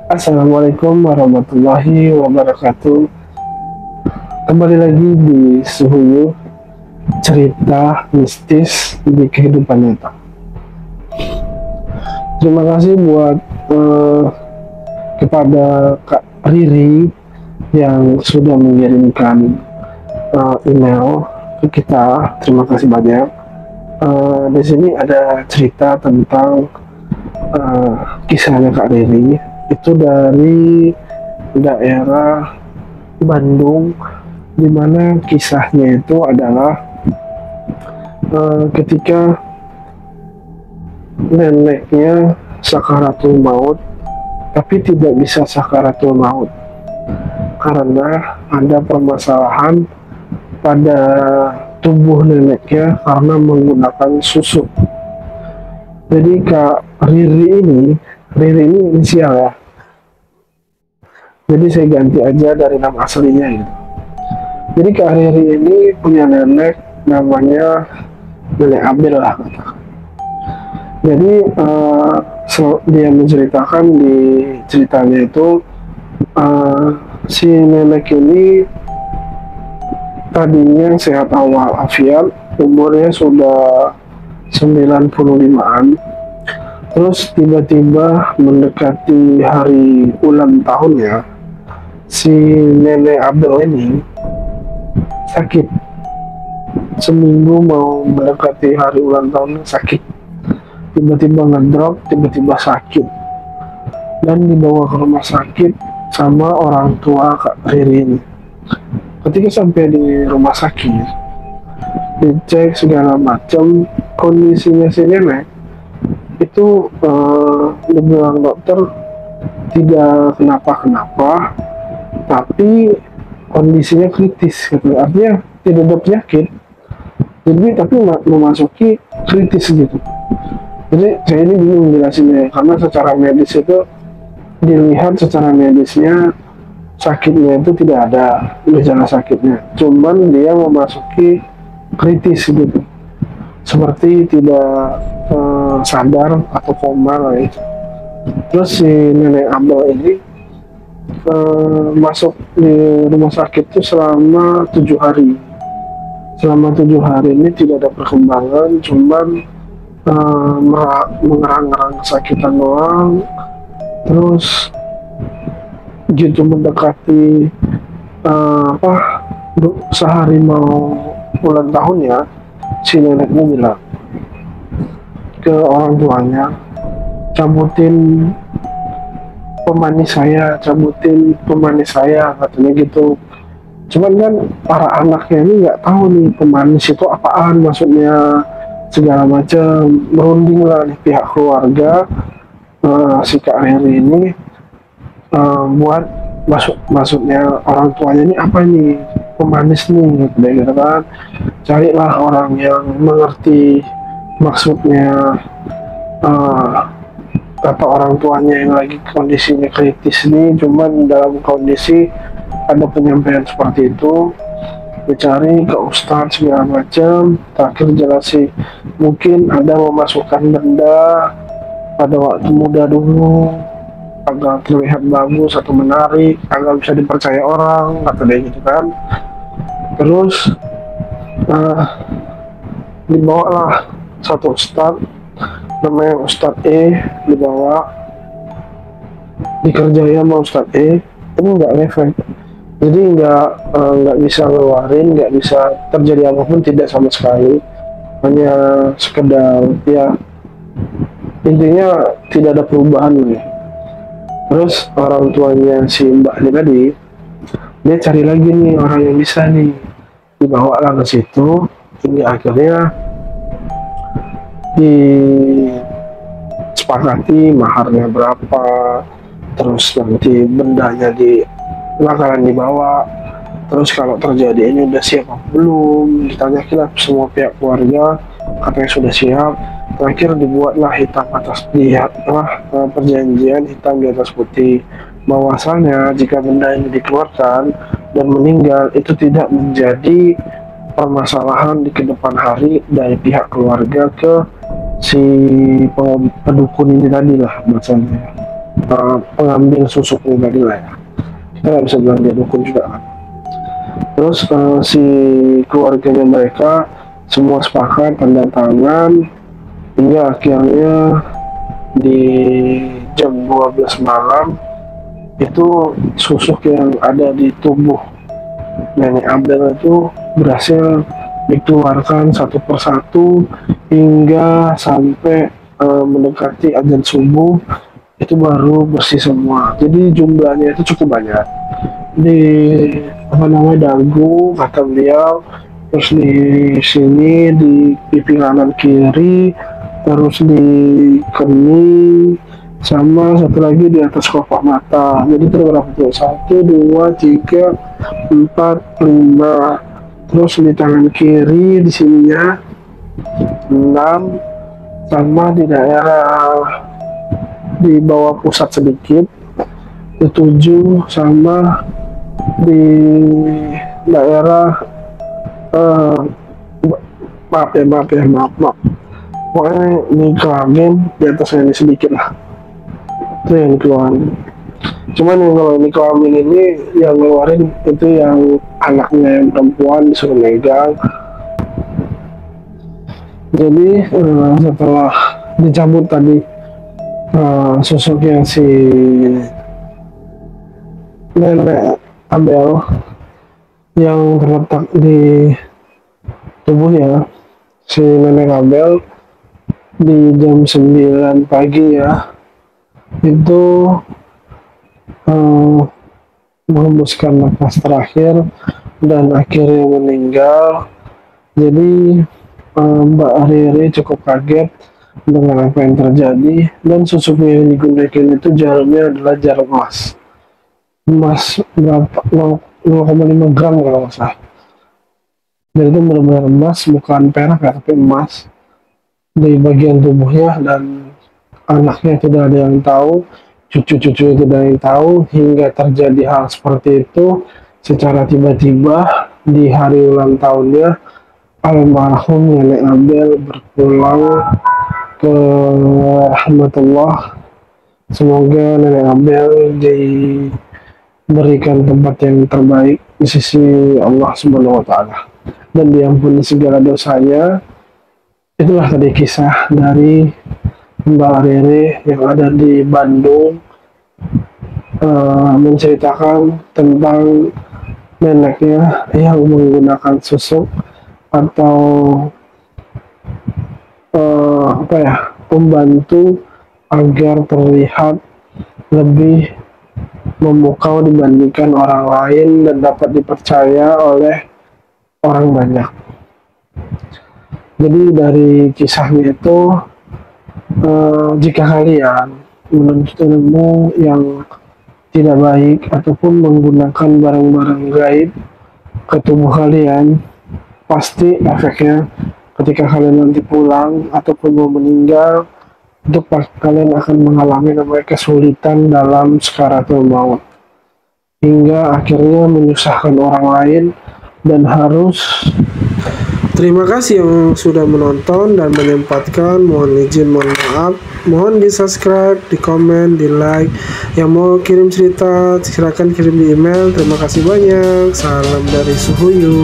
Assalamualaikum warahmatullahi wabarakatuh. Kembali lagi di Suhuyu, cerita mistis di kehidupan nyata. Terima kasih buat kepada Kak Riri yang sudah mengirimkan email ke kita. Terima kasih banyak. Di sini ada cerita tentang kisahnya Kak Riri. Itu dari daerah Bandung, dimana kisahnya itu adalah ketika neneknya sakaratul maut, tapi tidak bisa sakaratul maut karena ada permasalahan pada tubuh neneknya karena menggunakan susu. Jadi Kak Riri ini inisial ya. Jadi saya ganti aja dari nama aslinya gitu. Jadi Kak Riri ini punya nenek namanya Nenek Abel lah kata. Jadi dia menceritakan di ceritanya itu si nenek ini tadinya sehat walafiat, umurnya sudah 95-an. Terus tiba-tiba mendekati hari ulang tahunnya, si nenek Abel ini sakit. Seminggu mau mendekati hari ulang tahunnya sakit. Tiba-tiba ngedrop, tiba-tiba sakit. Dan dibawa ke rumah sakit sama orang tua Kak Riri ini. Ketika sampai di rumah sakit, dicek segala macam, kondisinya si nenek itu dibilang dokter tidak kenapa-kenapa, tapi kondisinya kritis gitu. Artinya tidak ada penyakit, jadi tapi memasuki kritis gitu. Jadi saya ini bingung jelasinnya, karena secara medis itu dilihat secara medisnya sakitnya itu tidak ada gejala sakitnya, cuman dia memasuki kritis gitu, seperti tidak sadar atau koma lah itu. Terus si nenek Abel ini masuk di rumah sakit itu selama 7 hari. Selama 7 hari ini tidak ada perkembangan, cuman mengerang-ngerang kesakitan doang. Terus gitu mendekati sehari mau ulang tahunnya, si neneknya bilang ke orang tuanya, cabutin pemanis saya, katanya gitu. Cuman kan para anaknya ini nggak tahu nih pemanis itu apaan maksudnya, segala macam. Merunding lah nih pihak keluarga si Kak Riri ini buat maksudnya orang tuanya ini apa nih pemanis nih gitu kan. Carilah orang yang mengerti maksudnya kata orang tuanya yang lagi kondisinya kritis nih, cuman dalam kondisi ada penyampaian seperti itu. Dicari ke ustadz segala macam, terakhir jelasin mungkin ada memasukkan benda pada waktu muda dulu agar terlihat bagus atau menarik, agar bisa dipercaya orang, kata dia gitu kan. Terus dibawalah satu ustadz namanya Ustadz E, dibawa dikerjain sama Ustadz E. Ini nggak efek, jadi nggak bisa ngeluarin, nggak bisa terjadi apapun, tidak sama sekali, hanya sekedar ya intinya tidak ada perubahan nih. Terus orang tuanya si Mbak ini tadi, dia cari lagi nih orang yang bisa nih, dibawa lah ke situ. Hingga akhirnya disepakati maharnya berapa, terus nanti bendanya bakalan dibawa, terus kalau terjadi ini udah siap apa belum, ditanya semua pihak keluarga, katanya sudah siap. Terakhir dibuatlah hitam atas perjanjian hitam di atas putih, bahwasannya jika benda ini dikeluarkan dan meninggal itu tidak menjadi permasalahan di kedepan hari dari pihak keluarga ke si pendukun ini tadi lah bahasanya. pengambil susu pribadi lah ya, kita nggak bisa bilang dia dukun juga kan. Terus si keluarganya mereka semua sepakat tanda tangan, hingga akhirnya di jam 12 malam itu susuk yang ada di tubuh nenek Abel itu berhasil dikeluarkan satu persatu hingga sampai mendekati azan subuh, itu baru bersih semua. Jadi jumlahnya itu cukup banyak di dagu kata beliau, terus di sini di pipi kanan kiri, terus di kening, sama satu lagi di atas kotak mata. Jadi terberapa tuh? 1, 2, 3, 4, 5. Terus di tangan kiri di sininya 6, sama di daerah di bawah pusat sedikit itu 7, sama di daerah maaf pokoknya ini kelamin di atasnya ini sedikit lah, itu yang dikeluarin. Cuman yang kalau ini kelamin ini yang ngeluarin itu yang anaknya yang perempuan disuruh megang. Jadi setelah dicabut tadi susuknya si nenek Abel yang terletak di tubuhnya si nenek Abel di jam 9 pagi ya, itu menghembuskan nafas terakhir dan akhirnya meninggal. Jadi Mbak Riri cukup kaget dengan apa yang terjadi, dan susuknya yang digunakan itu jarumnya adalah jarum emas berapa 0,5 gram kalau nggak salah. Dan itu benar-benar emas, bukan perak ya, tapi emas di bagian tubuhnya, dan anaknya tidak ada yang tahu, cucu-cucu tidak ada yang tahu, hingga terjadi hal seperti itu secara tiba-tiba di hari ulang tahunnya almarhum nenek Abel berpulang ke rahmatullah. Semoga nenek Abel diberikan tempat yang terbaik di sisi Allah Subhanahu wa Ta'ala dan diampuni segala dosanya. Itulah tadi kisah dari Mbak Rere yang ada di Bandung, menceritakan tentang neneknya yang menggunakan susuk atau pembantu agar terlihat lebih memukau dibandingkan orang lain dan dapat dipercaya oleh orang banyak. Jadi dari kisahnya itu, jika kalian menuntut ilmu yang tidak baik ataupun menggunakan barang-barang gaib ke tubuh kalian, pasti efeknya ketika kalian nanti pulang ataupun mau meninggal, itu kalian akan mengalami namanya kesulitan dalam sakaratul maut, hingga akhirnya menyusahkan orang lain dan harus. Terima kasih yang sudah menonton dan menyempatkan. Mohon izin, mohon maaf. Mohon di subscribe, di komen, di like. Yang mau kirim cerita, silakan kirim di email. Terima kasih banyak. Salam dari Suhuyu.